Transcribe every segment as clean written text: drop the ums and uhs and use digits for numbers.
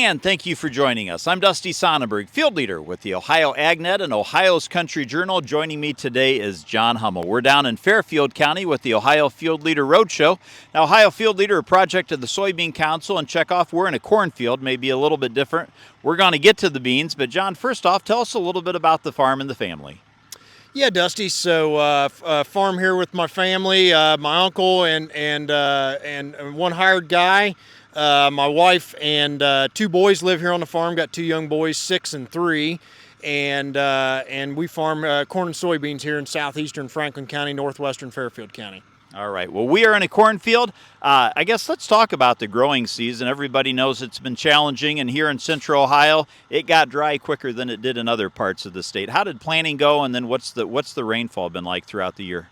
And thank you for joining us. I'm Dusty Sonnenberg, field leader with the Ohio AgNet and Ohio's Country Journal. Joining me today is John Hummel. We're down in Fairfield County with the Ohio Field Leader Roadshow. Now, Ohio Field Leader, a project of the Soybean Council and Checkoff. We're in a cornfield, maybe a little bit different. We're going to get to the beans, but John, first off, tell us a little bit about the farm and the family. Yeah, Dusty. So, farm here with my family, my uncle and one hired guy. My wife and two boys live here on the farm. Got two young boys, 6 and 3, and we farm corn and soybeans here in southeastern Franklin County, northwestern Fairfield County. All right. Well, we are in a cornfield. I guess let's talk about the growing season. Everybody knows it's been challenging, and here in central Ohio, it got dry quicker than it did in other parts of the state. How did planting go, and then what's the rainfall been like throughout the year?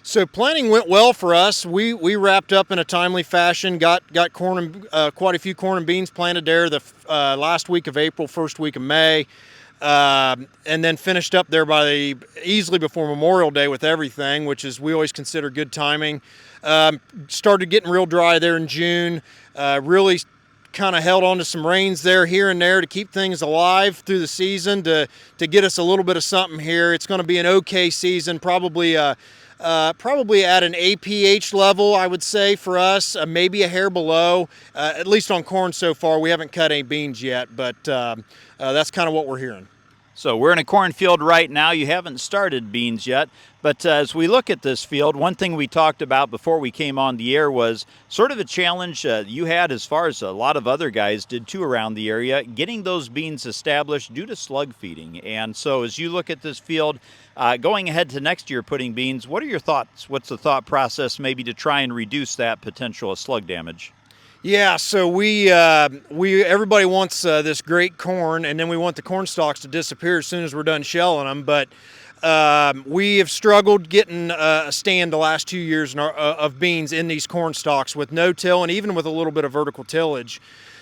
So planting went well for us. We wrapped up in a timely fashion. Got corn and quite a few corn and beans planted there the last week of April, first week of May. And then finished up there easily before Memorial Day with everything, which is we always consider good timing. Started getting real dry there in June. Really kind of held on to some rains there here and there to keep things alive through the season to get us a little bit of something here. It's going to be an okay season, probably at an APH level, I would say, for us, maybe a hair below, at least on corn so far. We haven't cut any beans yet, but that's kind of what we're hearing. So we're in a cornfield right now. You haven't started beans yet, but as we look at this field, one thing we talked about before we came on the air was sort of a challenge you had, as far as a lot of other guys did too around the area, getting those beans established due to slug feeding. And so as you look at this field, going ahead to next year putting beans, what are your thoughts? What's the thought process maybe to try and reduce that potential of slug damage? Yeah, so everybody wants this great corn, and then we want the corn stalks to disappear as soon as we're done shelling them. But we have struggled getting a stand the last 2 years of beans in these corn stalks with no-till and even with a little bit of vertical tillage.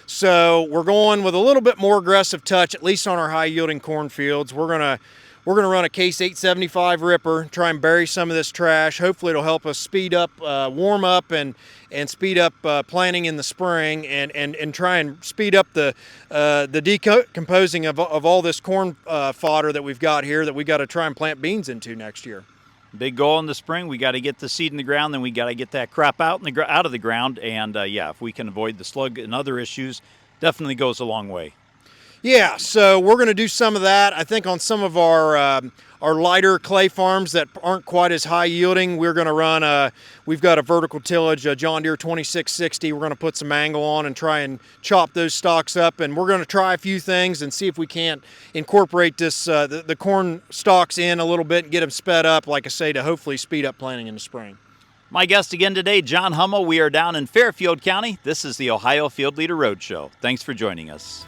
So we're going with a little bit more aggressive touch, at least on our high-yielding cornfields. We're gonna run a Case 875 ripper, try and bury some of this trash. Hopefully it'll help us speed up, warm up and speed up planting in the spring and try and speed up the decomposing of all this corn fodder that we've got here that we got to try and plant beans into next year. Big goal in the spring, we got to get the seed in the ground, then we got to get that crop out of the ground. And yeah, if we can avoid the slug and other issues, definitely goes a long way. Yeah, so we're going to do some of that. I think on some of our lighter clay farms that aren't quite as high yielding, we're going to run we've got a vertical tillage, a John Deere 2660. We're going to put some angle on and try and chop those stalks up, and we're going to try a few things and see if we can't incorporate this the corn stalks in a little bit and get them sped up, like I say, to hopefully speed up planting in the spring. My guest again today, John Hummel. We are down in Fairfield County. This is the Ohio Field Leader Roadshow. Thanks for joining us.